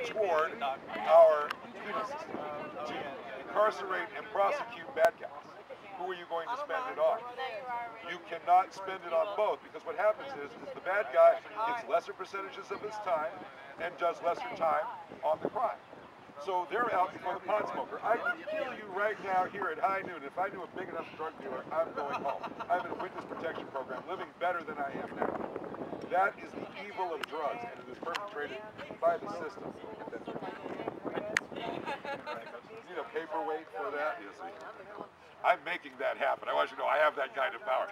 toward our penal system to incarcerate and prosecute bad guys. Who are you going to spend it on? You cannot spend it on both, because what happens is the bad guy gets lesser percentages of his time and does lesser time on the crime. So they're out for the pot smoker. I can kill you right now here at high noon. If I knew a big enough drug dealer, I'm going home. I'm in a witness protection program, living better than I am now. That is the evil of drugs, and it is perpetrated by the system. You need a paperweight for that? Yes, I'm making that happen. I want you to know I have that kind of power.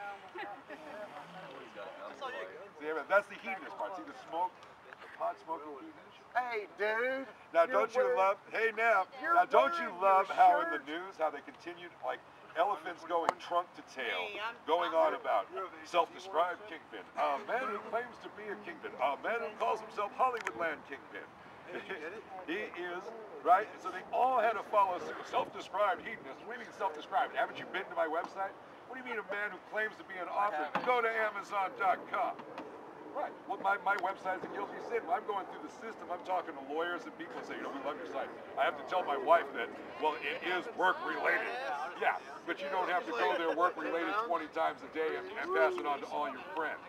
See, that's the hedonist part. See, the smoke, the pot smoking hedonist. Hey, dude. Now, don't you love, hey, now don't you love how in the news, how they continued, like, elephants going trunk to tail, going on about self-described Kingpin. A man who claims to be a Kingpin. A man who calls himself Hollywoodland Kingpin. He is, right? So they all had to follow suit. Self-described hedonist. What do you mean self-described? Haven't you been to my website? What do you mean a man who claims to be an author? Go to Amazon.com. Right. Well, my website's a guilty sin. When I'm going through the system, I'm talking to lawyers and people say, you know, we love your site. I have to tell my wife that, well, it is work-related. Yeah, but you don't have to go there work-related 20 times a day and pass it on to all your friends.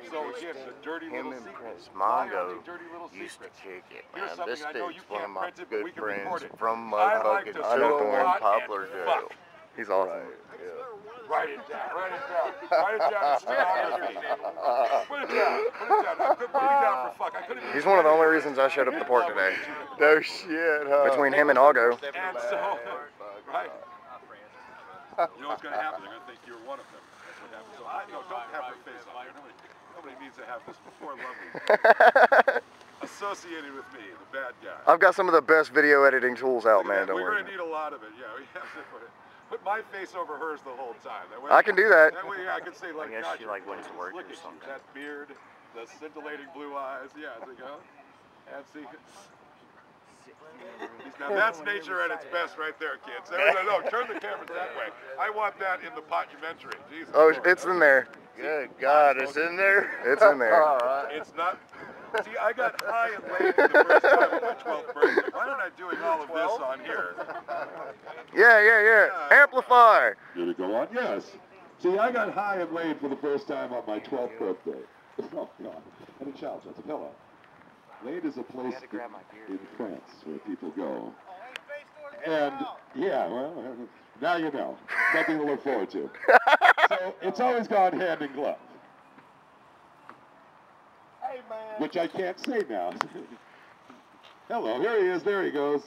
So again, the dirty little secrets. Mongo used to kick it, man. This dude's one of my good friends from motherfucking Thorne Poplar jail. He's awesome. Write it down, write it down. Write it down in stenography. Put it down, put it down. Put me down for fuck. I couldn't even. He's one of the only reasons I showed up at the park today. No shit, huh? Between him and Algo. And so, right. You know what's going to happen? They're going to think you're one of them. That's what happens. So don't have her face on here. Nobody needs to have this poor lovely associated with me, the bad guy. I've got some of the best video editing tools out, man. Don't worry. We're going to need a lot of it. Yeah, we have to put my face over hers the whole time. That way, I can do that. That way, I can say, like, I guess she like went to work or something. That beard, the scintillating blue eyes. Yeah, there you go. And see. Now that's nature at its best right there, kids. No, turn the cameras that way. I want that in the pocumentary. Jesus. Oh, it's in there. Good God, it's in there? It's in there. All right. It's not. See, I got high and late for the first time at my 12th birthday. Why aren't I doing all of this on here? Yeah. Amplify. Did it go on? Yes. See, I got high and laid for the first time on my 12th birthday. Oh, God. And a child, that's a pillow. Laid is a place in France where people go. And, yeah, well, now you know. Something to look forward to. So, it's always gone hand in glove. Hey, man. Which I can't say now. Hello, here he is, there he goes.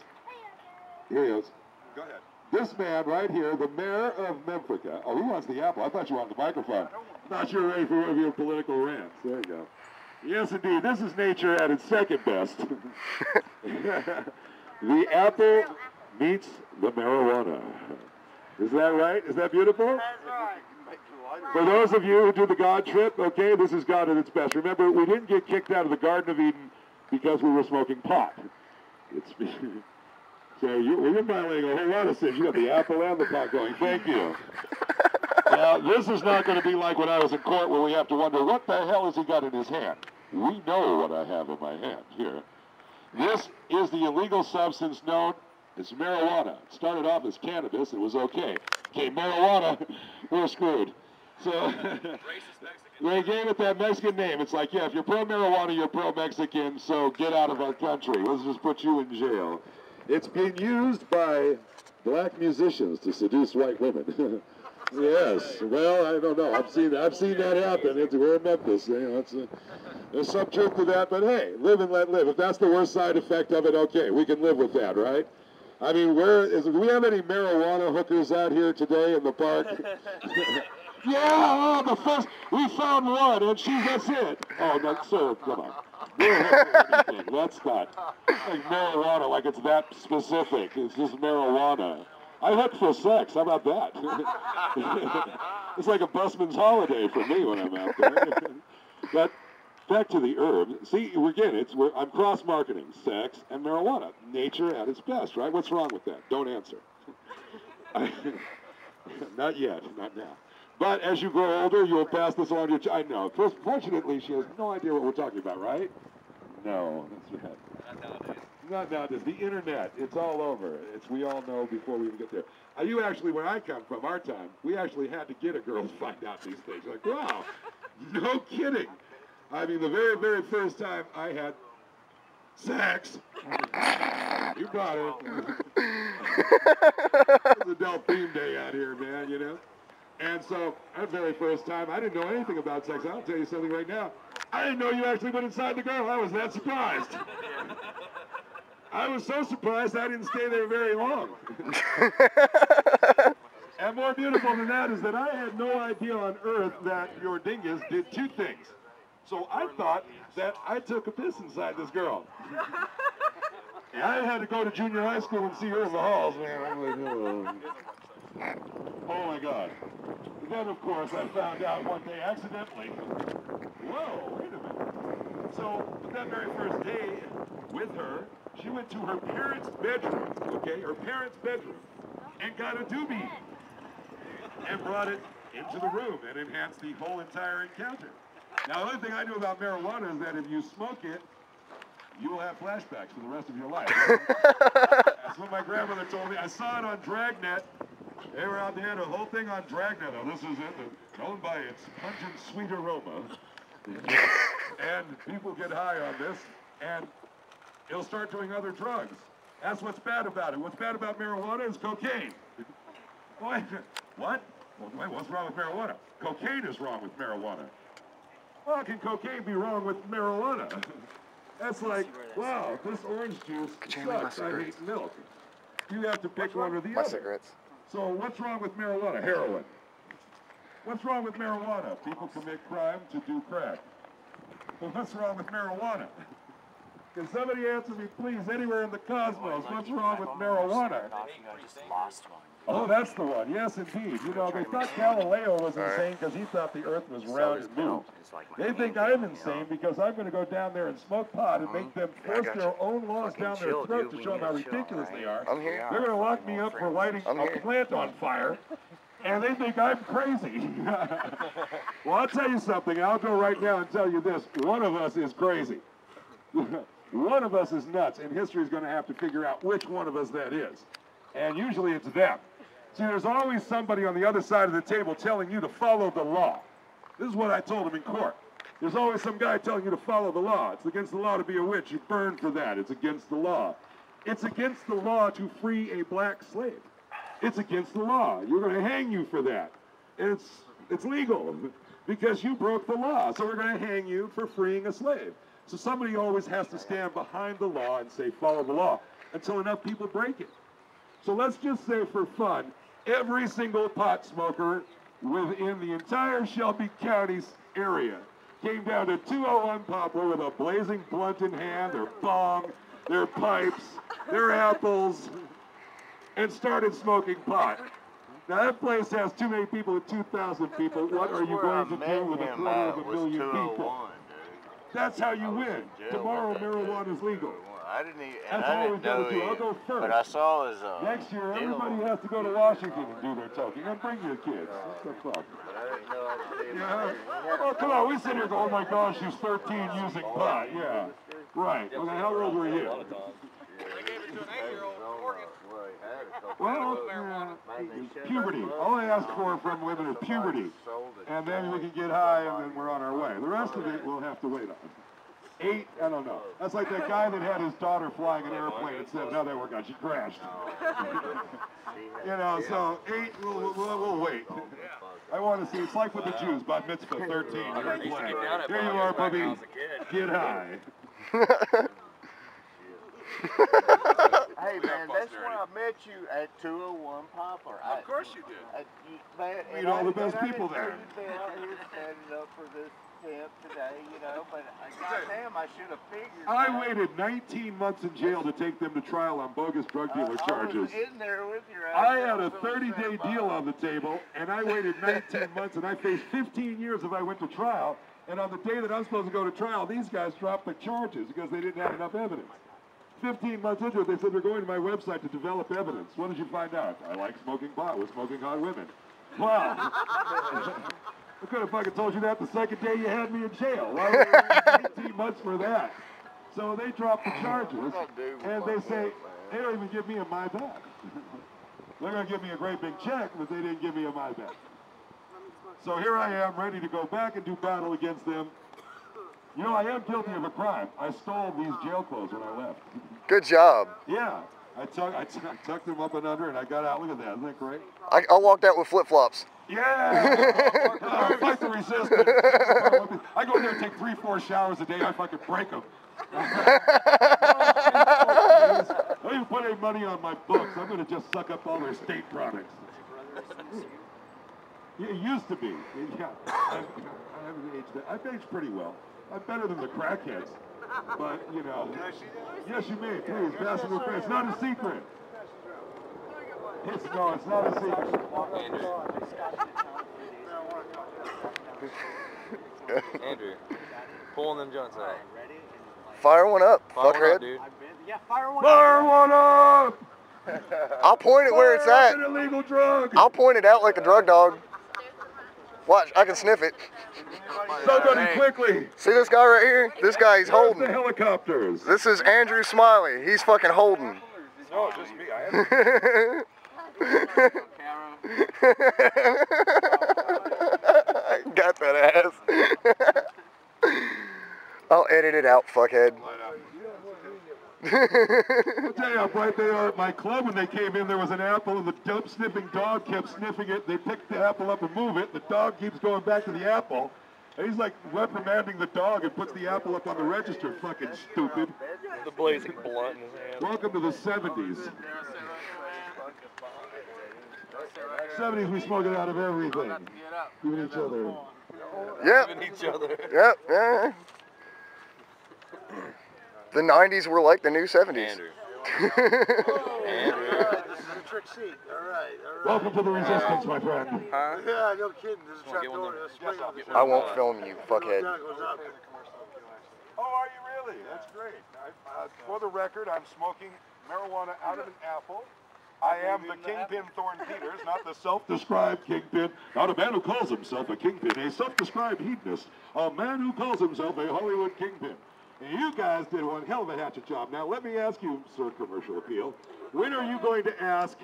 Here he is. Go ahead. This man right here, the mayor of Memphis. Oh, he wants the apple. I thought you wanted the microphone. Not sure ready for one of your political rants. There you go. Yes, indeed. This is nature at its second best. The apple meets the marijuana. Is that right? Is that beautiful? That's right. For those of you who do the God trip, okay, this is God at its best. Remember, we didn't get kicked out of the Garden of Eden because we were smoking pot. So you're violating a whole lot of sins. You got the apple and the pot going. Thank you. Now, this is not going to be like when I was in court where we have to wonder, what the hell has he got in his hand? We know what I have in my hand here. This is the illegal substance known as marijuana. It started off as cannabis. It was okay. Okay, marijuana, we're screwed. So they gave it that Mexican name. It's like, yeah, if you're pro-marijuana, you're pro-Mexican, so get out of our country. Let's just put you in jail. It's being used by black musicians to seduce white women. Yes, well, I don't know. I've seen that happen. We're in Memphis. You know, there's some truth to that, but hey, live and let live. If that's the worst side effect of it, okay, we can live with that, right? I mean, do we have any marijuana hookers out here today in the park? Yeah, we found one, and that's it. Oh, no, sir, come on. That's not like marijuana, like it's that specific. It's just marijuana. I hook for sex. How about that? It's like a busman's holiday for me when I'm out there. But back to the herb. See, again, I'm cross-marketing sex and marijuana. Nature at its best, right? What's wrong with that? Don't answer. Not yet. Not now. But as you grow older, you'll pass this on to your child. I know. Fortunately, she has no idea what we're talking about, right? No, that's right. not nowadays. The internet. It's all over. We all know before we even get there. You actually, where I come from, our time, we actually had to get a girl to find out these things. Like, wow, no kidding. I mean, the very, very first time I had sex, you brought it. It's adult theme day out here, man, you know. And so, that very first time, I didn't know anything about sex. I'll tell you something right now. I didn't know you actually went inside the girl. I was that surprised. I was so surprised I didn't stay there very long. And more beautiful than that is that I had no idea on earth that your dingus did two things. So I thought that I took a piss inside this girl. And I had to go to junior high school and see her in the halls, man. I'm like, oh my God. Then, of course, I found out one day accidentally. Whoa, wait a minute. So, that very first day with her, she went to her parents' bedroom, okay, her parents' bedroom, and got a doobie, and brought it into the room and enhanced the whole entire encounter. Now, the only thing I knew about marijuana is that if you smoke it, you will have flashbacks for the rest of your life. That's what my grandmother told me. I saw it on Dragnet. They were out there, the whole thing on Dragnet. Now, this is it, known by its pungent, sweet aroma. And people get high on this, and it'll start doing other drugs. That's what's bad about it. What's bad about marijuana is cocaine. What? What? Well, what's wrong with marijuana? Cocaine is wrong with marijuana. Well, how can cocaine be wrong with marijuana? That's like, wow, this orange juice sucks. I hate milk. You have to pick one or the other. Cigarettes. So what's wrong with marijuana? Heroin. What's wrong with marijuana? People commit crime to do crack. Well, what's wrong with marijuana? Can somebody answer me, please, anywhere in the cosmos? What's wrong with marijuana? Oh, that's the one. Yes, indeed. You know, they thought Galileo was insane because he thought the earth was round and new. They think I'm insane because I'm going to go down there and smoke pot and make them force their own laws down their throat to show them how ridiculous they are. They're going to lock me up for lighting a plant on fire, and they think I'm crazy. Well, I'll tell you something. I'll go right now and tell you this. One of us is crazy. One of us is nuts, and history is going to have to figure out which one of us that is. And usually it's them. See, there's always somebody on the other side of the table telling you to follow the law. This is what I told him in court. There's always some guy telling you to follow the law. It's against the law to be a witch. You burn for that. It's against the law. It's against the law to free a black slave. It's against the law. You're going to hang you for that. And it's legal because you broke the law. So we're going to hang you for freeing a slave. So somebody always has to stand behind the law and say, follow the law, until enough people break it. So let's just say for fun, every single pot smoker within the entire Shelby County area came down to 201 Poplar with a blazing blunt in hand, their bong, their pipes, their apples, and started smoking pot. Now that place has too many people with 2,000 people. What are you going to do with 250,000 people? That's how you win. Tomorrow marijuana is legal. I didn't even, That's all we got to do. I'll go first. But I saw his next year, everybody has to go to Washington and do their toking. And bring your kids. What's the fuck? Yeah. Oh, come on. We sit here going, oh my gosh, she's 13 using pot. Yeah. Right. Well, how old were you? Well, puberty. All I ask for from women is puberty. And then we can get high and then we're on our way. The rest of it we'll have to wait on. 8, I don't know. That's like that guy that had his daughter flying an airplane and said, no, that worked out. She crashed. You know, so 8, we'll wait. I want to see, it's like with the Jews, bat mitzvah 13. Here you are, Bubby. Get high. Hey man, that's when I met you at 201 Poplar. Of course you did. Meet all the best people there. Standing up for this camp today, you know, but goddamn, I should have figured. I waited 19 months in jail to take them to trial on bogus drug dealer charges. I was in there with you. I had a 30-day deal on the table, and I waited 19 months, and I faced 15 years if I went to trial. And on the day that I'm supposed to go to trial, these guys dropped the charges because they didn't have enough evidence. 15 months into it, they said, we're going to my website to develop evidence. What did you find out? I like smoking pot with smoking hot women. Wow. I could have fucking told you that the second day you had me in jail. Why would I wait 18 months for that? So they drop the charges, and they say, they don't even give me a my back. They're going to give me a great big check, but they didn't give me a my back. So here I am, ready to go back and do battle against them. You know, I am guilty of a crime. I stole these jail clothes when I left. Good job. Yeah. I tucked them up and under, and I got out. Look at that. Isn't that great? I walked out with flip-flops. Yeah! Fight the resistance. I go in there and take 3-4 showers a day. I fucking break them. I don't even put any money on my books. I'm going to just suck up all their state products. It used to be. Yeah. I haven't aged. I've aged pretty well. I'm better than the crackheads. But, you know. Yes, you may. Please, pass it with me. It's not a secret. It's not a secret. Andrew, pulling them joints out. Fire one up, fuckhead. Dude. Yeah, fire one up. I'll point it where it's at. An illegal drug. I'll point it out like a drug dog. Watch, I can sniff it. Somebody quickly. See this guy right here? This guy, he's holding. The helicopters. This is Andrew Smiley. He's fucking holding. No, just me. I got that ass. I'll edit it out, fuckhead. I'll tell you how bright they are at my club. When they came in, there was an apple, and the dope sniffing dog kept sniffing it. They picked the apple up and move it. The dog keeps going back to the apple. And he's like reprimanding the dog and puts the apple up on the register. Fucking stupid. The blazing blunt in his hand. Welcome to the 70s. 70s, we smoked it out of everything. Even each other. Yep. Even each other. Yep. Yeah. The 90s were like the new 70s. Andrew. This is a trick seat. All right. Welcome to the resistance, my friend. Huh? Yeah, no kidding. There's a trap door. I won't film you, fuckhead. Oh, are you really? That's great. For the record, I'm smoking marijuana out of an apple. I am the Kingpin Thorne Peters, not the self-described Kingpin, not a man who calls himself a Kingpin, a self-described hedonist, a man who calls himself a Hollywood Kingpin. And you guys did one hell of a hatchet job. Now, let me ask you, Sir Commercial Appeal, when are you going to ask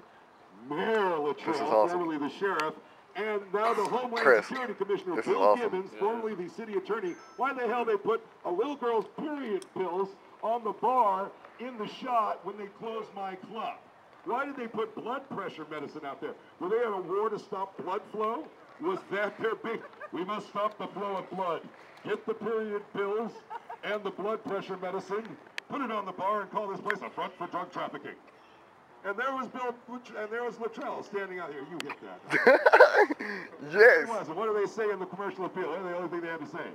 Mayor Luttrell, formerly the sheriff, and now the Homeland Security Commissioner, Bill Gibbons, formerly the city attorney, why the hell they put a little girl's period pills on the bar in the shot when they closed my club? Why did they put blood pressure medicine out there? Were they on a war to stop blood flow? Was that their big, we must stop the flow of blood. Get the period pills and the blood pressure medicine, put it on the bar and call this place a front for drug trafficking. And there was Luttrell standing out here. You hit that. Yes. What do they say in the commercial appeal? That's the only thing they had to say.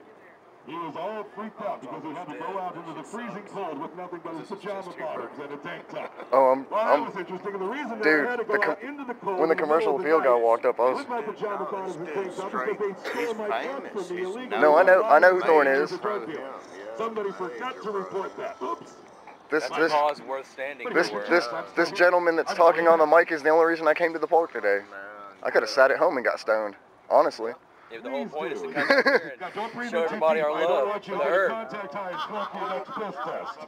He was all freaked out because he had to go out into the freezing cold with nothing but his pajama bottoms and a tank top. Oh, that was interesting. And the reason they had to go out into the cold when the commercial appeal guy walked up, I was... with my pajama bottoms and tank top because they stole my gun from me illegally. No, I know who Thorne is. Somebody forgot to report that. Oops. This gentleman that's talking on the mic is the only reason I came to the park today. I could have sat at home and got stoned, honestly. Yeah, the whole point is to come here and show everybody our love for the herb. Contact high and smoke your next piss test.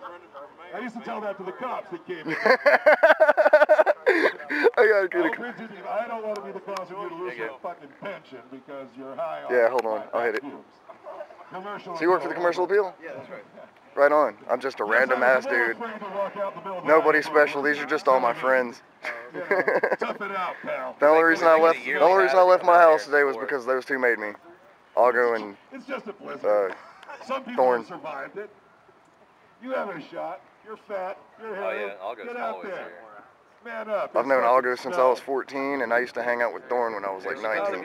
I used to tell that to the cops that came in. I don't want to be the cause of you to lose your fucking pension because you're high on... Yeah, hold on. I'll hit it. So you work for the commercial appeal? Yeah, that's right. Right on. I'm just a random ass dude. Nobody special. These are just all my friends. Tough it out, pal. The only reason I left my house today was because those two made me. Argo and it's just a blizzard. Some people Thorne. Survived it. You haven't a shot. You're fat. You're hairy. Get out there. Man up. I've known Argo since I was 14, and I used to hang out with Thorne when I was like 19.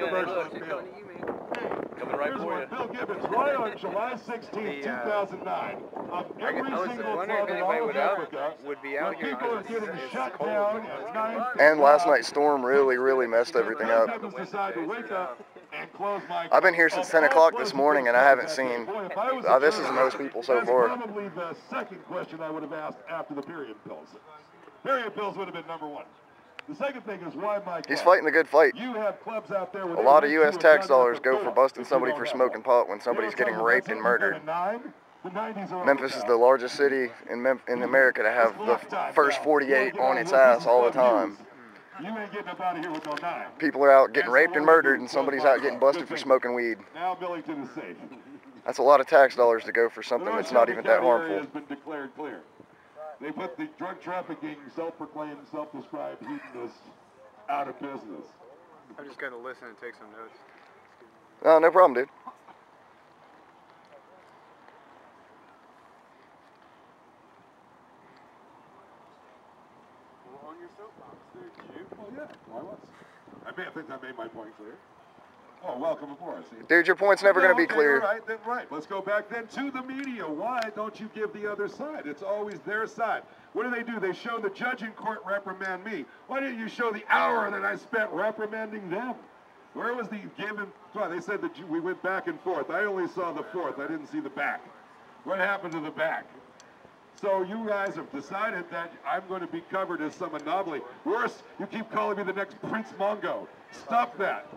Coming right for you. Bill Gibbons, right on July 16, 2009, of every single club in all of Africa, when people are getting shut down at 9. And last night's storm really messed everything up. I've been here since 10 o'clock this morning, and I haven't seen... this is the most people so far. That's probably the second question I would have asked after the period pills. Period pills would have been number one. The second thing is why my club. He's fighting a good fight. You have clubs out there a lot of U.S. tax dollars go for busting somebody for smoking pot when somebody's getting raped and murdered. The 90s are Memphis is the largest city in America to have the first 48 on its ass all the time. You ain't getting up out of here with no 9. People are out getting raped and murdered, and somebody's out getting busted for smoking weed. Now Billington is safe. That's a lot of tax dollars to go for something that's not even that harmful. Has been declared clear. They put the drug trafficking, self-proclaimed, self-described hedonists out of business. I'm just going to listen and take some notes. Oh, no problem, dude. On your soapbox, there, you. Oh, yeah. Why was? I think I made my point clear. Oh, welcome aboard. See? Dude, your point's never going to be clear. Right, then, right. Let's go back then to the media. Why don't you give the other side? It's always their side. What do? They show the judge in court reprimand me. Why didn't you show the hour that I spent reprimanding them? Where was the given? They said that we went back and forth. I only saw the forth. I didn't see the back. What happened to the back? So you guys have decided that I'm going to be covered as some anomaly. Worse, you keep calling me the next Prince Mongo. Stop that.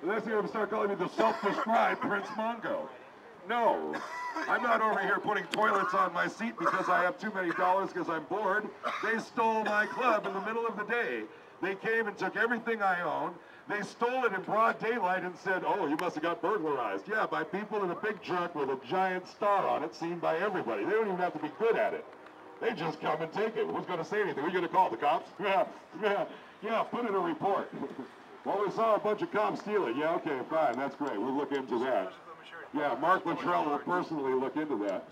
The next thing you're going to start calling me the self-described Prince Mongo. No, I'm not over here putting toilets on my seat because I have too many dollars because I'm bored. They stole my club in the middle of the day. They came and took everything I own. They stole it in broad daylight and said, oh, you must have got burglarized. Yeah, by people in a big truck with a giant star on it, seen by everybody. They don't even have to be good at it. They just come and take it. Who's going to say anything? Who's going to call the cops? Yeah, put in a report. Well, we saw a bunch of cops steal it. Yeah, okay, fine, that's great. We'll look into that. Yeah, Mark Luttrell will personally look into that.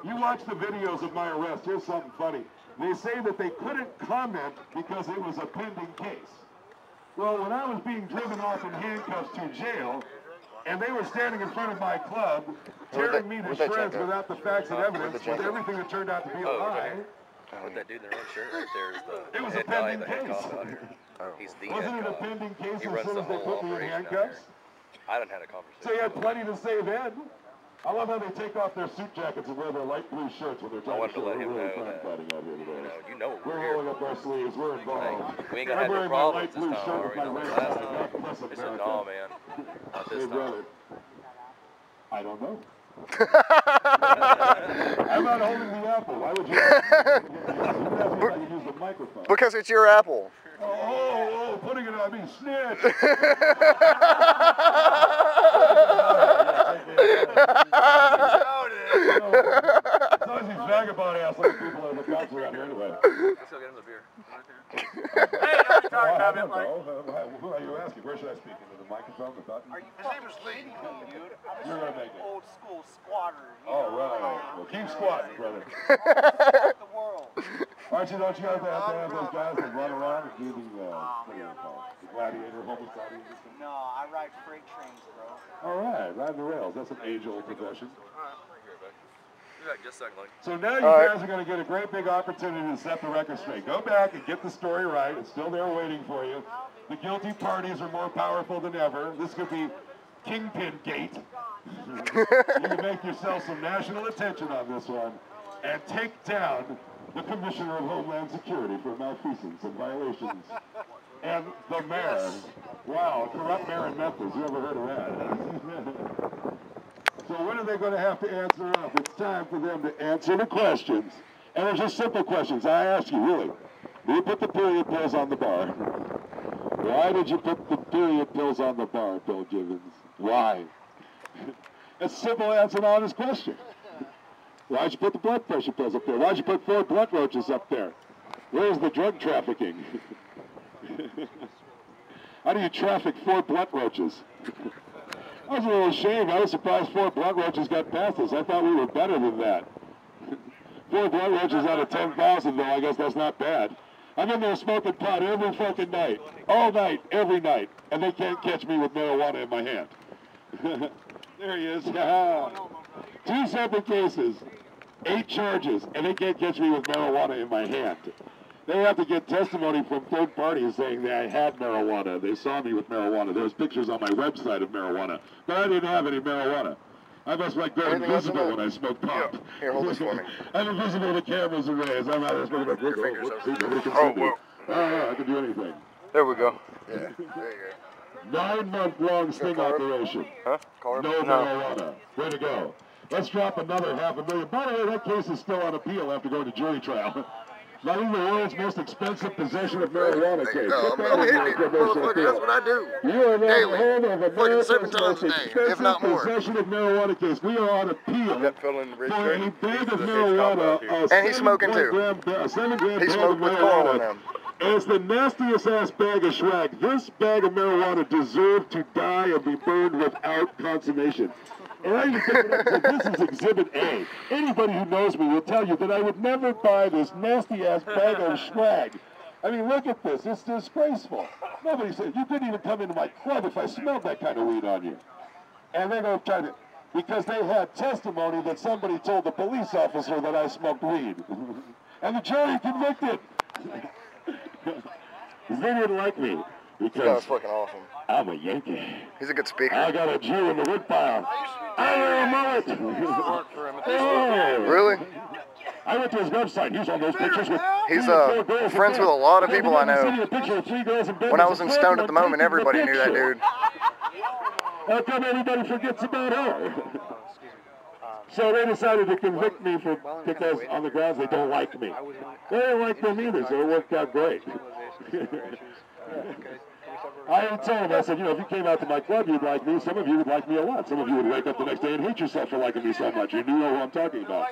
You watch the videos of my arrest. Here's something funny. They say that they couldn't comment because it was a pending case. Well, when I was being driven off in handcuffs to jail, and they were standing in front of my club, tearing me to shreds without the facts and evidence, with everything that turned out to be a lie. With that dude in the red shirt right there is the it was head a pending guy, the head case. cop out here. He's the Wasn't head it a cop. pending case He as runs soon the as they whole put me in operation out handcuffs? here. I done had a conversation. So you had plenty to say then. I love how they take off their suit jackets and wear their light blue shirts when they're trying to show we're really crime fighting out here today. You know we're rolling up our sleeves. We're involved. We ain't gonna have no problems this time, are we? Last time. They said, no, man. Not this time. Brother. I don't know. I'm not holding the apple. Why would you? Use the microphone. Because it's your apple. Oh, putting it on me, snitch. As long as he's vagabond ass like people in the cops around here anyway. Let's go get him the beer. Hey, I'm talking about it like... Who are you asking? Where should I speak? Into the microphone? The button? His name is Lee, dude. You're going to make it. Old school squatter. Oh, right. Well, keep squatting, brother. The world. Don't you have to have those guys that run around and do the gladiator homicide? No, I ride freight trains, bro. All right, riding the rails. That's an age-old profession. So now you guys are going to get a great big opportunity to set the record straight. Go back and get the story right. It's still there waiting for you. The guilty parties are more powerful than ever. This could be Kingpin Gate. You can make yourself some national attention on this one and take down the Commissioner of Homeland Security for malfeasance and violations. And the mayor. Wow, corrupt mayor in Memphis. You ever heard of that? So when are they going to have to answer up? It's time for them to answer the questions. And they're just simple questions. I ask you, really. Do you put the period pills on the bar? Why did you put the period pills on the bar, Bill Gibbons? Why? It's a simple answer to an honest question. Why'd you put the blood pressure pills up there? Why'd you put 4 blood roaches up there? Where's the drug trafficking? How do you traffic 4 blood roaches? I was a little ashamed. I was surprised 4 blood roaches got past us. I thought we were better than that. 4 blood roaches out of 10,000, though, I guess that's not bad. I'm in there smoking pot every fucking night. All night, every night. And they can't catch me with marijuana in my hand. There he is. 2 separate cases, 8 charges, and they can't catch me with marijuana in my hand. They have to get testimony from third parties saying that I had marijuana. They saw me with marijuana. There's pictures on my website of marijuana. But I didn't have any marijuana. I must like go invisible when I smoke pop. Here, hold this for me. I'm invisible to cameras and rays. I'm out there smoking like nobody can see me. I can do anything. There we go. Yeah, there you go. 9-month-long sting operation. Huh? No marijuana. Way to go. Let's drop another $500,000. By the way, that case is still on appeal after going to jury trial. Not even the world's most expensive possession of marijuana case. I'm hitting it, motherfucker. That's what I do. You are daily, of fucking 7 America's times most a day, if not expensive more. possession of marijuana case. We are on appeal That fellow in the red for shirt, a bag he's of the big marijuana. cop out And he's smoking too. 7 gram He bag smoked of with Carl on marijuana. them. As the nastiest ass bag of swag, this bag of marijuana deserved to die and be burned without consummation. And I even picked it up and said, this is Exhibit A. Anybody who knows me will tell you that I would never buy this nasty ass bag of swag. I mean, look at this. It's disgraceful. Nobody said, you couldn't even come into my club if I smelled that kind of weed on you. And they're going to try to, because they had testimony that somebody told the police officer that I smoked weed. And the jury convicted. They didn't like me because That was fucking awesome. I'm a Yankee. He's a good speaker. I got a Jew in the woodpile. I wear a mullet. Oh. Really? I went to his website. He's on those pictures with He's 3 or 4 girls friends in bed. with a lot of people I They sent know. me a picture of 3 girls in bed. When I There's was a in Stoned at third the one Moment, taking everybody the knew that picture. dude. How come everybody forgets about her? So they decided to convict me because on the grounds they don't like me. They don't like them either, so it worked out great. I told him, I said, you know, if you came out to my club, you'd like me. Some of you would like me a lot. Some of you would wake up the next day and hate yourself for liking me so much. You know who I'm talking about.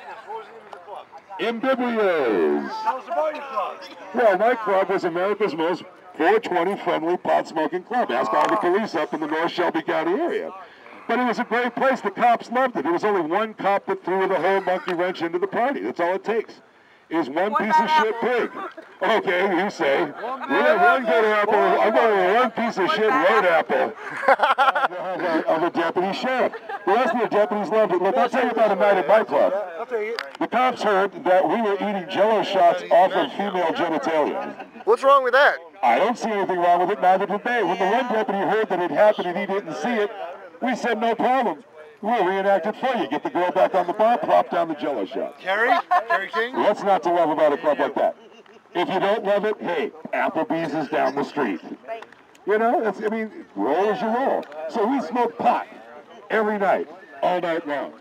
Imbibrios. Tell us about your club. Well, my club was America's most 420 friendly pot smoking club. Ask all the police up in the North Shelby County area. But it was a great place. The cops loved it. There was only one cop that threw the whole monkey wrench into the party. That's all it takes. Is one piece of shit pig. Okay, you say. We have one good apple. I'm going with one piece of shit road apple of a deputy sheriff. The rest of the deputies loved it. Look, I'll tell you about a night at my club. The cops heard that we were eating Jello shots off of female genitalia. What's wrong with that? I don't see anything wrong with it, neither did they. When the one deputy heard that it happened and he didn't see it, we said no problem. We'll reenact it for you. Get the girl back on the bar, plop down the Jello shot. Kerry King? What's not to love about a club like that? If you don't love it, hey, Applebee's is down the street. You know, I mean, roll as you roll. So we smoked pot every night, all night long.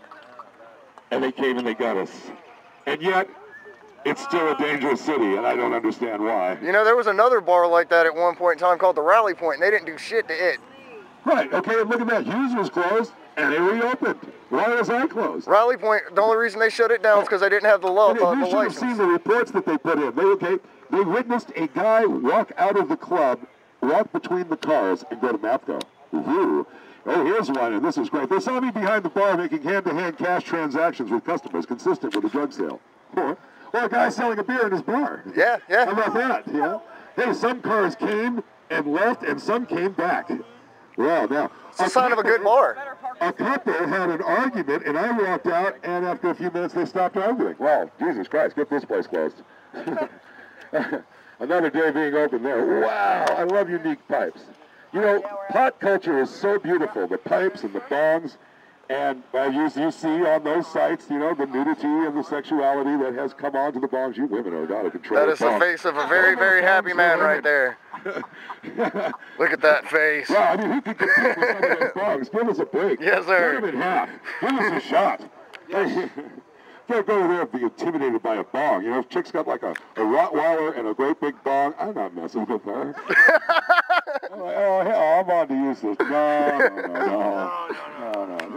And they came and they got us. And yet, it's still a dangerous city, and I don't understand why. You know, there was another bar like that at one point in time called the Rally Point, and they didn't do shit to it. Right, okay, look at that. Hughes was closed, and it reopened. Why was that closed? Rally Point, the only reason they shut it down is because they didn't have the law, You the should have seen license. the reports that they put in. They witnessed a guy walk out of the club, walk between the cars, and go to MAPCO. Ooh. Oh, here's one, and this is great. They saw me behind the bar making hand-to-hand cash transactions with customers consistent with a drug sale. Or a guy selling a beer in his bar. Yeah, yeah. How about that? Yeah. Hey, some cars came and left, and some came back. Well, now, It's a sign of a good bar. a couple had an argument, and I walked out, and after a few minutes, they stopped arguing. Well, Jesus Christ, get this place closed. Another day being open there. Wow, I love unique pipes. You know, pot culture is so beautiful. The pipes and the bongs, and you see on those sites, you know, the nudity and the sexuality that has come onto the bongs. You women are out of control. That is the face of a very, very happy man right there. Look at that face. Well, I mean, who could compete with some of those bongs? Give us a break. Yes, sir. Cut them in half. Give us a shot. Can't go there and be intimidated by a bong. You know, if chick's got like a Rottweiler and a great big bong, I'm not messing with her. Oh, hell, I'm on to use this. No.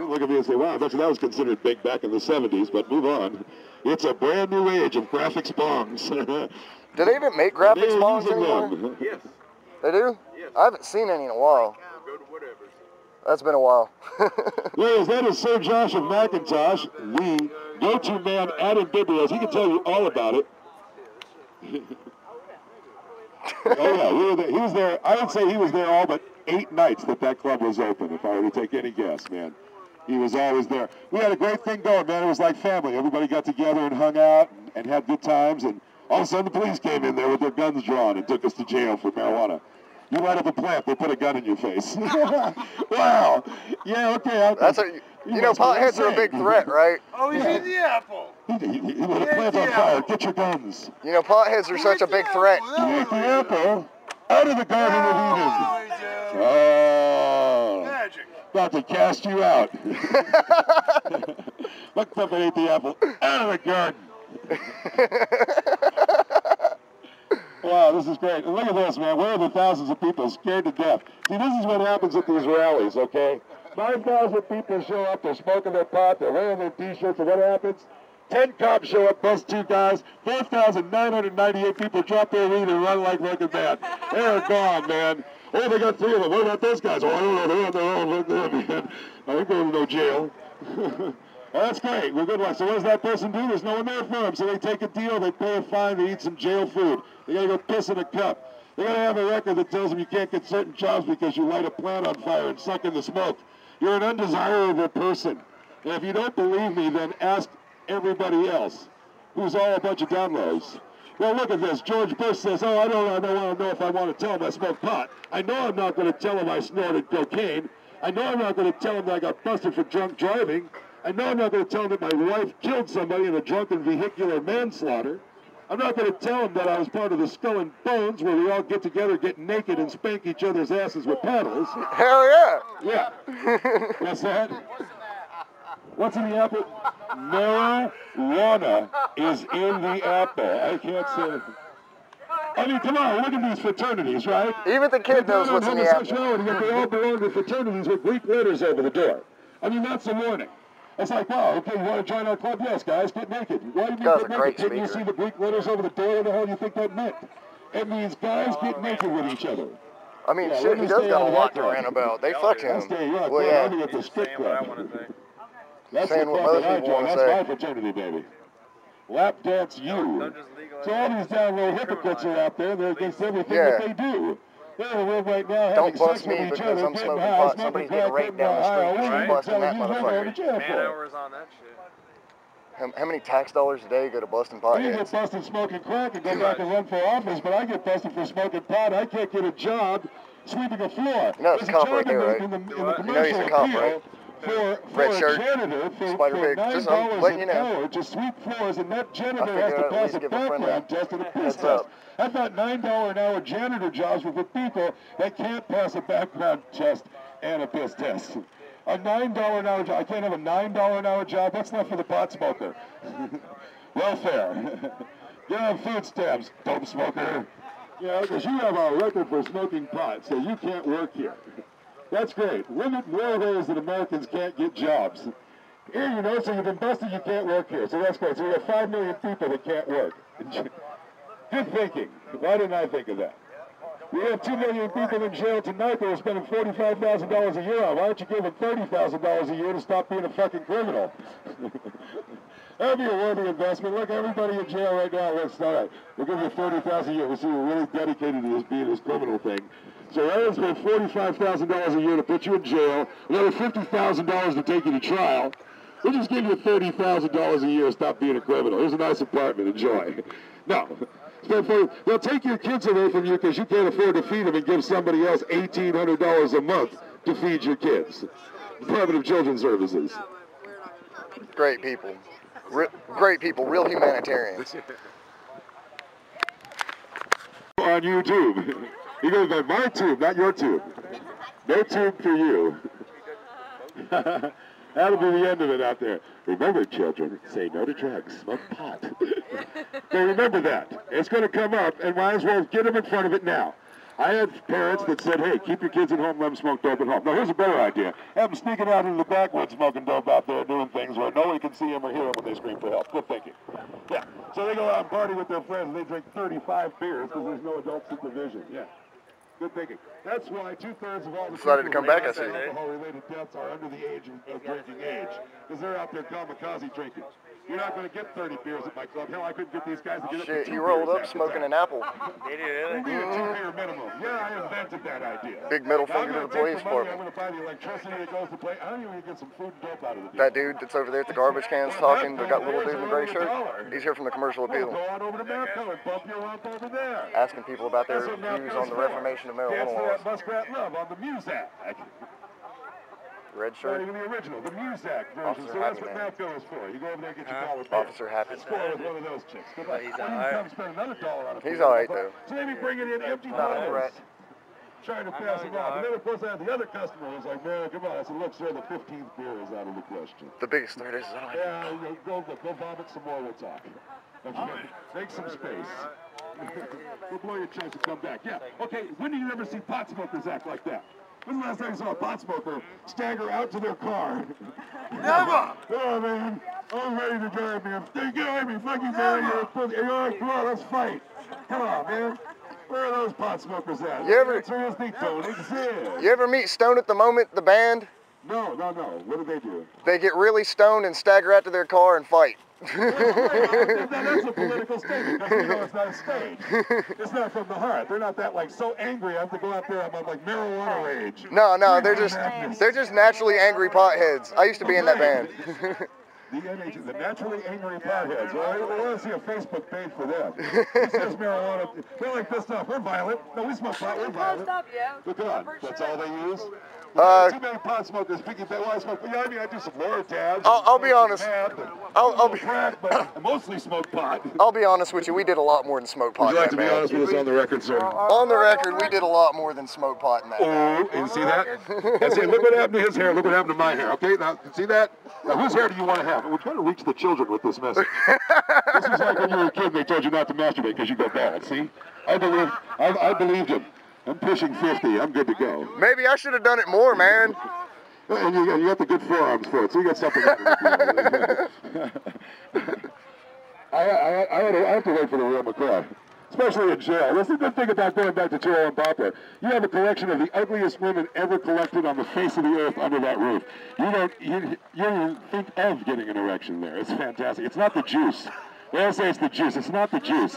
Look at me and say, wow, I bet you that was considered big back in the 70s, but move on. It's a brand new age of graphics bongs. Do they even make graphics bongs anymore? them. Yes. They do? I haven't seen any in a while. Go to whatever. That's been a while. Ladies, that is Sir Josh of Macintosh, the go-to man at Imbibrios. He can tell you all about it. Oh yeah, he was there. I would say he was there all but 8 nights that club was open, if I were to take any guess, man. He was always there. We had a great thing going, man. It was like family. Everybody got together and hung out and had good times, and all of a sudden the police came in there with their guns drawn and took us to jail for marijuana. You light up a plant, they put a gun in your face. Wow. Yeah, okay. That's you know, potheads are a big threat, right? Oh, he's in the apple. He lit a plant on fire. Get your guns. You know, potheads are such a big threat. You ate the apple out of the Garden of Eden. Oh. Magic. About to cast you out. Looked up and ate the apple out of the garden. Wow, this is great. And look at this, man. Where are the thousands of people scared to death? See, this is what happens at these rallies, okay? 5,000 people show up, they're smoking their pot, they're wearing their T-shirts, and what happens? 10 cops show up, bust 2 guys, 4,998 people drop their weed and run like fucking mad. They're gone, man. Oh, they got 3 of them. What about those guys? Oh, I don't know. They're on their own. Look at them, man. I ain't going to no jail. Well, that's great. We're good luck. So what does that person do? There's no one there for them. So they take a deal, they pay a fine, they eat some jail food. They got to go piss in a cup. They got to have a record that tells them you can't get certain jobs because you light a plant on fire and suck in the smoke. You're an undesirable person. And if you don't believe me, then ask everybody else, who's all a bunch of downloads. Well, look at this. George Bush says, oh, I don't want to know if I want to tell him I smoke pot. I know I'm not going to tell him I snorted cocaine. I know I'm not going to tell him that I got busted for drunk driving. I know I'm not going to tell him that my wife killed somebody in a drunken vehicular manslaughter. I'm not going to tell him that I was part of the Skull and Bones where we all get together, get naked, and spank each other's asses with paddles. Hell yeah! Yeah. What's that? What's in the apple? Marijuana is in the apple. I can't say. I mean, come on, look at these fraternities, right? Even the kid knows what's in the apple. Yet they all belong to fraternities with Greek letters over the door. I mean, that's the warning. It's like, wow, okay, you want to join our club? Yes, guys, get naked. Why do you get naked? Didn't you see the Greek letters over the door? What the hell do you think that meant? It means guys get naked with each other. I mean, shit, he does got a lot to rant about. They fucked him. Well, yeah. At the strip club. That's saying what most people want to say. That's my fraternity, baby. Lap dance you. So all these down low hypocrites are out there. They're against everything that they do. They're in the world right now having sex with each other, I'm smoking pot. Somebody's getting raped down the street. She's busting that motherfucker. Man hours on that shit. How many tax dollars a day go to busting pot? You get busted smoking crack and go back and run for office, but I get busted for smoking pot. I can't get a job sweeping a floor. You know it's a cop right there, right? You know he's a cop, right? For red a shirt, janitor, for $9 an hour to sweep floors, and that janitor has to pass a background test and a piss test. I thought $9 an hour janitor jobs were for people that can't pass a background test and a piss test. A $9 an hour job. I can't have a $9 an hour job. That's not for the pot smoker. Welfare. Get on food stamps, dope smoker. Yeah, because you have a record for smoking pot, so you can't work here. That's great. Limit more ways that Americans can't get jobs. Here, you know, so you've been busted, you can't work here. So that's great. So we have 5 million people that can't work. Good thinking. Why didn't I think of that? We have 2 million people in jail tonight that are spending $45,000 a year on. Why don't you give them $30,000 a year to stop being a fucking criminal? That'd be a worthy investment. Look, everybody in jail right now, let's all right. We'll give you $30,000 a year. We'll see we're really dedicated to this being this criminal thing. So rather than spend $45,000 a year to put you in jail, another $50,000 to take you to trial, we'll just give you $30,000 a year to stop being a criminal. Here's a nice apartment. Enjoy. No. They'll take your kids away from you because you can't afford to feed them and give somebody else $1,800 a month to feed your kids. Department of Children's Services. Great people. Great people. Real humanitarians. On YouTube. You're going to go my tube, not your tube. No tube for you. That'll be the end of it out there. Remember, children, say no to drugs, smoke pot. So remember that. It's going to come up, and might as well get them in front of it now. I had parents that said, hey, keep your kids at home, let them smoke dope at home. Now, here's a better idea. Have them sneaking out into the backwoods smoking dope out there, doing things where nobody can see them or hear them when they scream for help. Good thinking. Yeah. So they go out and party with their friends, and they drink 35 beers because there's no adult supervision. Yeah. Good thinking. That's why 2/3 of all the decided to come back, I see. Alcohol-related deaths are under the age of drinking age, because they're out there kamikaze drinking. You're not going to get 30 beers at my club. Hell, I couldn't get these guys to get up to 2 Shit, he rolled up smoking an apple. Did he really? We need a 2-beer minimum. Yeah, I invented that idea. Big middle finger to the police department. I'm going to buy the electricity that goes to play. I don't even get some food and dope out of it. That dude that's over there at the garbage cans talking, they got little dude in the gray shirt. He's here from the Commercial Appeal. Go on over to Maricopa and bump your rump over there. Asking people about their views on the reformation of marijuana laws. Muskrat Love on the Muzak. Red shirt. Even the original, the Muzak version. So that's what NAPCO is for. You go over there and get your dollar. Officer Happy. Score with one of those chicks. Good luck. He's alright. Spend another $1 on it. He's alright though. So they be bringing in empty Not a bottles. threat. trying to pass it off. And then, of course, I had the other customer who was like, man, come on. I said, look, sir, the 15th beer is out of the question. The biggest threat is on. Yeah, go vomit some more, we'll talk. Okay, make some space. We'll blow your chance to come back. Yeah, okay, when did you ever see pot smokers act like that? When's the last time you saw a pot smoker stagger out to their car? Never! Oh, man, I'm ready to drive, man. Hey, get away from me, fuck you, man. You're all right, come on, let's fight. Come on, man. Where are those pot smokers at? You ever meet Stone at the Moment, the band? No. What do they do? They get really stoned and stagger out to their car and fight. That's a political statement, because you know it's not a stage. It's not from the heart. They're not that, like, so angry I have to go out there about, like, marijuana rage. No, they're just naturally angry potheads. I used to be in that band. The naturally angry potheads. Well, I want to see a Facebook page for them. It says marijuana. They're like pissed off. We're violent. No, we smoke pot. We're violent. Look on. That's all they use? Too many pot smokers picking that. Well, I smoke. Yeah, I mean, I do some Lortabs. I'll be honest. I'll be crack, but I mostly smoke pot. I'll be honest with you. We did a lot more than smoke pot. Would you like to be honest with us on the record, sir? On the record, we did a lot more than smoke pot in that. Oh, and see that? And see, look what happened to his hair. Look what happened to my hair. Okay, now see that? Now, whose hair do you want to have? We're trying to reach the children with this message. This is like when you were a kid and they told you not to masturbate because you go bad. See? I believed him. I'm pushing 50. I'm good to go. Maybe I should have done it more, man. And you got the good forearms for it, so you got something. I have to wait for the real McCoy, especially in jail. That's the good thing about going back to jail and Poplar. You have a collection of the ugliest women ever collected on the face of the earth under that roof. You don't think of getting an erection there. It's fantastic. It's not the juice. They all say it's the juice. It's not the juice.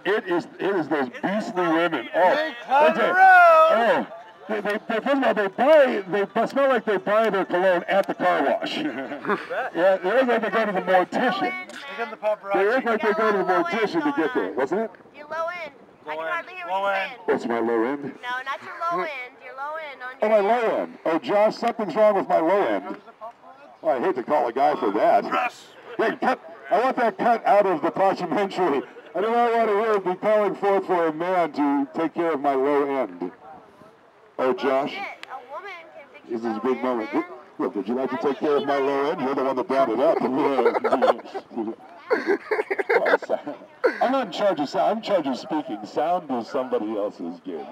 It is those beastly women. They first of all, they smell like they buy their cologne at the car wash. Yeah, they look like they go to the mortician. They look like they go to the mortician to get there, wasn't it? Your low end. I can hardly hear what you're saying. What's my low end? No, not your low end. Your low end on your Oh, my low end. Oh, Josh, something's wrong with my low end. Oh, I hate to call a guy for that. Hey, I want that cut out of the documentary. I do not want to hear me calling forth for a man to take care of my low end. Oh, Josh, this is a big moment. Look, would you like to take care of my low end? You're the one that brought it up. I'm not in charge of sound. I'm in charge of speaking. Sound is somebody else's gig.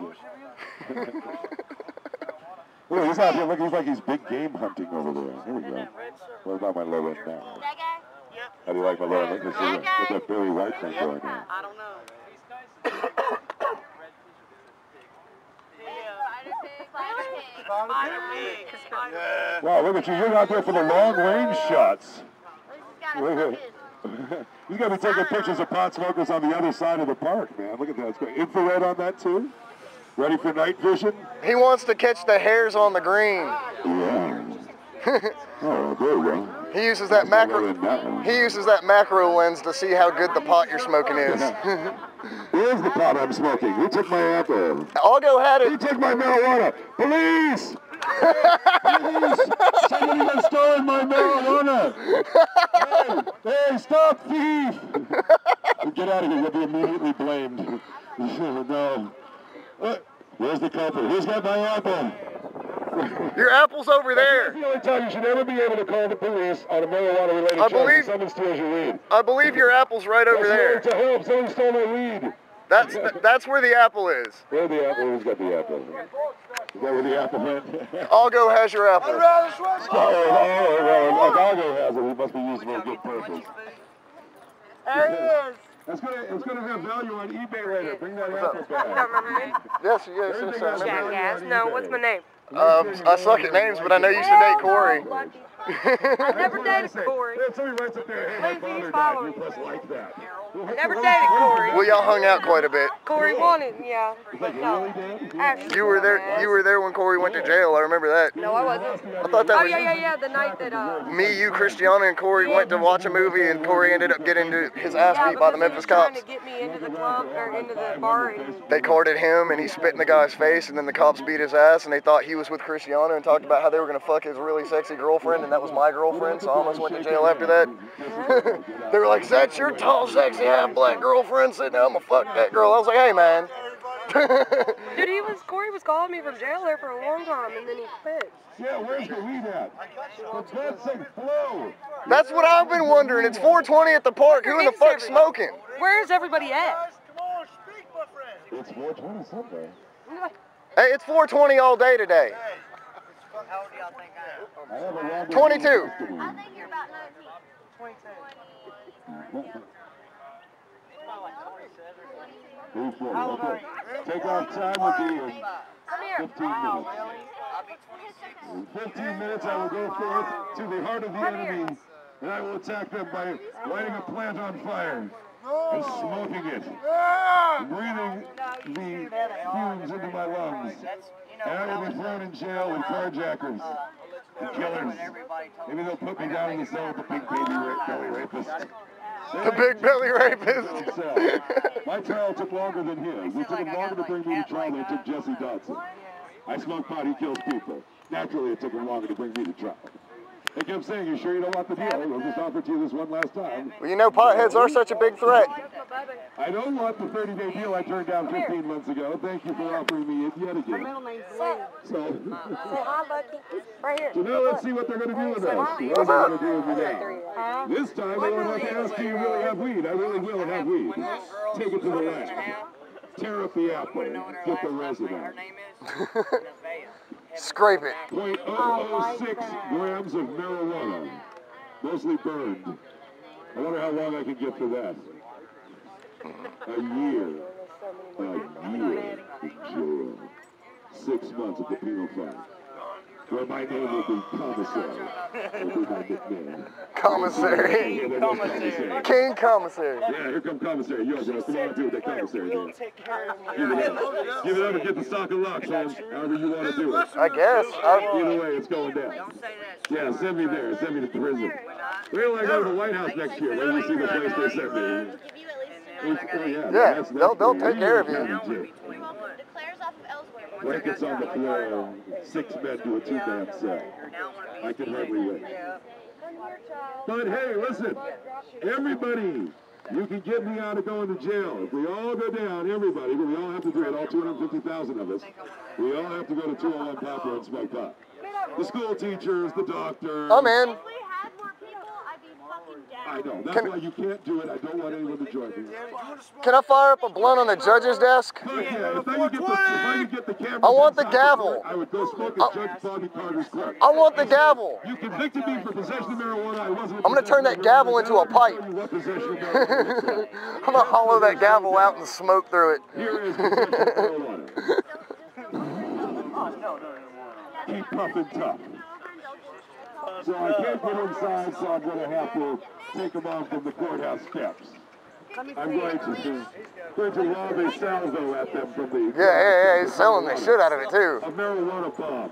Look, he's out here. Look, he's like he's big game hunting over there. Here we go. What about my low end now? How do you like my low end? Look at that Barry White thing going on. I don't know. Wow, look at you. You're out there for the long-range shots. You got to be taking pictures of pot smokers on the other side of the park, man. Look at that. It's great. Infrared on that, too? Ready for night vision? He wants to catch the hairs on the green. Yeah. Oh, there we go. He uses that macro lens to see how good the pot you're smoking is. Here's the pot I'm smoking. Who took my apple? Algo had it. Who took my marijuana? Police! Police! Somebody has stolen my marijuana! Hey, stop, thief! Get out of here. You'll be immediately blamed. No. Where's the culprit? Who's got my apple? Your apple's over there. That's the only time you should ever be able to call the police on a marijuana-related charge if someone steals your weed. I believe your apple's right over there. To help. Someone stole my weed. That's where the apple is. Where the apple? Who's got the apple? Is that where the apple went? Algo has your apple. Well, Algo has it. It must be used for a good purpose. There he is. It's gonna have value on eBay later. Bring that apple back. You don't remember me? Yes, sir. Jackass. No, what's my name? I suck at names, but I know you should date Corey. I never dated Corey. Somebody writes up there, hey, my father died. You must like that. I never dated Corey. Well, y'all hung out quite a bit. Corey wanted, yeah. But no. You were there when Corey went to jail. I remember that. No, I wasn't. I thought that was. Yeah. The night that Me, you, Christiana, and Corey went to watch a movie, and Corey ended up getting his ass beat by the Memphis cops. Trying to get me into the club or into the bar. They carded him, and he spit in the guy's face, and then the cops beat his ass, and they thought he was with Christiana and talked about how they were gonna fuck his really sexy girlfriend, and that was my girlfriend, so I almost went to jail after that. They were like, "Is that your tall, sexy half-black girlfriend?" Said, "No, I'm gonna fuck that girl." I was like, "Hey, man, Dude, Corey was calling me from jail there for a long time, and then he quit. Yeah, where's the weed at? For God's sake, flow. That's what I've been wondering. It's 4:20 at the park. Who in the fuck's smoking? Where is everybody at? It's 4:20 somewhere. Hey, it's 4:20 all day today. How old do y'all think I am? I have a longer 22. I think you're about 19. 22. Okay. Take off time will be in 15 minutes. In 15 minutes I will go forth to the heart of the enemy, and I will attack them by lighting a plant on fire and smoking it, breathing the fumes into my lungs. And I will be thrown in jail with carjackers and killers. Maybe they'll put me down in the cell with the big belly rapist. The big belly rapist. My trial took longer than his. It took him longer to bring me to trial than it took Jesse Dodson. I smoke pot, he kills people. Naturally, it took him longer to bring me to trial. They kept saying, you sure you don't want the deal? We'll just offer it to you this one last time. Well, you know potheads are such a big threat. I don't want the 30-day deal I turned down 15 months ago. Thank you for offering me it yet again. So hi, Lucky. Right here. So now let's see what they're going to do with us. What are they going to do with me now? This time I won't have to ask, do you really have weed? I really will have weed. Take it to the lab. Tear up the apple. Get the resin out. Scrape it. 0.006 grams of marijuana. Mostly burned. I wonder how long I can get for that. A year. A year in jail. 6 months at the penal farm. Where my name will be Commissary. Will be my nickname. Commissary. King Commissary. Yeah, here come Commissary. Yo, bro, come on, dude, that Commissary there. Give it up. Give it up and get the stock of locks, Holmes. However you want to do it. I guess. Either way, it's going down. Yeah, send me there. Send me to prison. Wait till I go to the White House next year. When you see the place they sent me. Yeah, they'll take care of you. Blankets on the floor, 6 men to a 2-man cell. I can hardly wait. But hey, listen, everybody, you can get me out of going to jail. If we all go down, everybody, but we all have to do it, all 250,000 of us, we all have to go to 201 Poplar and smoke pot. The school teachers, the doctor. I'm in. I know. That's why you can't do it. I don't want anyone to join me. Can I fire up a blunt on the judge's desk? Oh, yeah. If I could get the camera, I want the gavel. I would go smoke at Judge Bobby Carter's clerk. I want the gavel. You convicted me for possession of marijuana. I wasn't. I'm going to turn that gavel into a pipe. I'm going to hollow that gavel out and smoke through it. Here is possession of marijuana. Keep puffing tough. So I can't get inside, so I'm going to have to take them off from the courthouse steps. I'm going to lob a salvo at them from the... Yeah, he's selling the shit out of it, too. A marijuana bomb.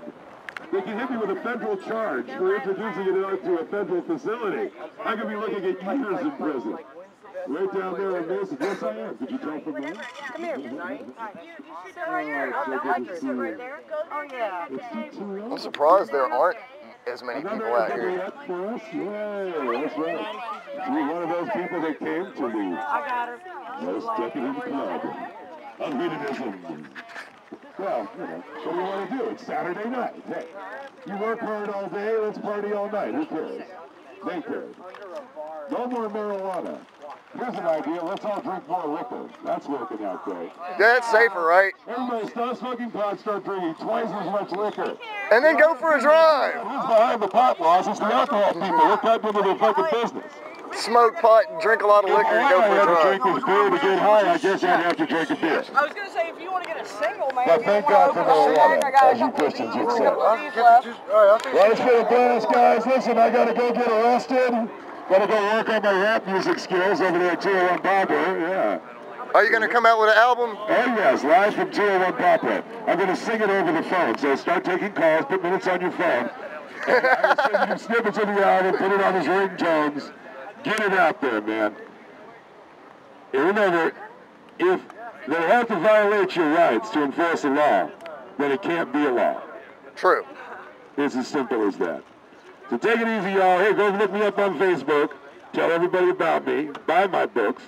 They can hit me with a federal charge for introducing it into a federal facility. I could be looking at years in prison. Right down there in this. Yes, I am. Could you tell from there? Come here. Sit right here. I can sit right there. Oh, yeah. I'm surprised there aren't as many people out here. Yeah, that's right. You're one of those people that came to the most decadent club of hedonism. Well, you know, what do you want to do? It's Saturday night. Hey, you work hard all day, let's party all night. Who cares? They care. No more marijuana. Here's an idea. Let's all drink more liquor. That's working out great. Yeah, it's safer, right? Everybody stop smoking pot, start drinking twice as much liquor. And then go for a drive. Who's behind the pot laws? It's the alcohol people. What got into their fucking business? Smoke pot, drink a lot of liquor, and go for a drive. If I had to drink this beer to get high, I guess I'd have to drink a beer. I was going to say, if you want to get a single, man. But thank God for marijuana, as you Christians would say. Well, it's been a blast, guys. Listen, I got to go get arrested. Got to go work on my rap music skills over there at 201 Poplar. Yeah. Are you going to come out with an album? Oh, yes, live from 201 Poplar. I'm going to sing it over the phone. So start taking calls, put minutes on your phone. And I will send you snippets of the album, put it on his ringtones. Get it out there, man. And remember, if they have to violate your rights to enforce a law, then it can't be a law. True. It's as simple as that. So take it easy, y'all. Hey, go look me up on Facebook. Tell everybody about me. Buy my books.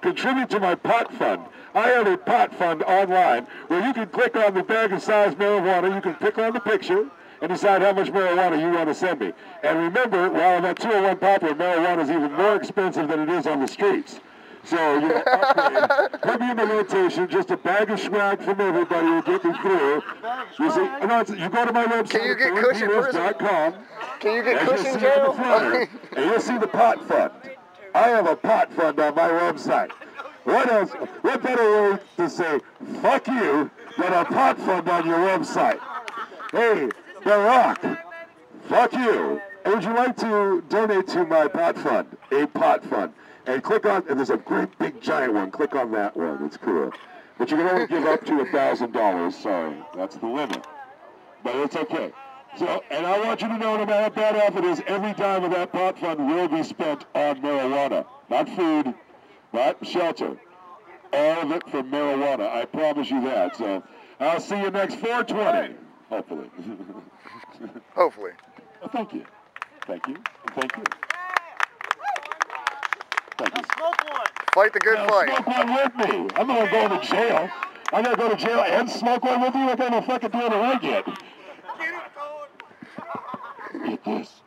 Contribute to my pot fund. I have a pot fund online where you can click on the bag of size marijuana, you can click on the picture, and decide how much marijuana you want to send me. And remember, while I'm at 201 Poplar, marijuana is even more expensive than it is on the streets. So, you know, upgrade, put me in the rotation, just a bag of swag from everybody will get me through. You see, you go to my website, Can you get cushion thornepeters.com. Can you get cushion jail? And you'll see the pot fund. I have a pot fund on my website. What else? What better way to say fuck you than a pot fund on your website? Hey, The Rock, fuck you. And would you like to donate to my pot fund? A pot fund. And click on, and there's a great big giant one. Click on that one. It's cool. But you can only give up to $1,000. Sorry, that's the limit. But it's okay. So, and I want you to know no matter how bad off it is, every dime of that pot fund will be spent on marijuana. Not food, not shelter. All of it for marijuana. I promise you that. So, I'll see you next 420. Hopefully. Hopefully. Well, thank you. Thank you. And thank you. Thank you. Fight the good fight. Smoke one with me. I'm not going to jail. I'm going to go to jail and smoke one with you. What kind of fucking deal do I get? Get this.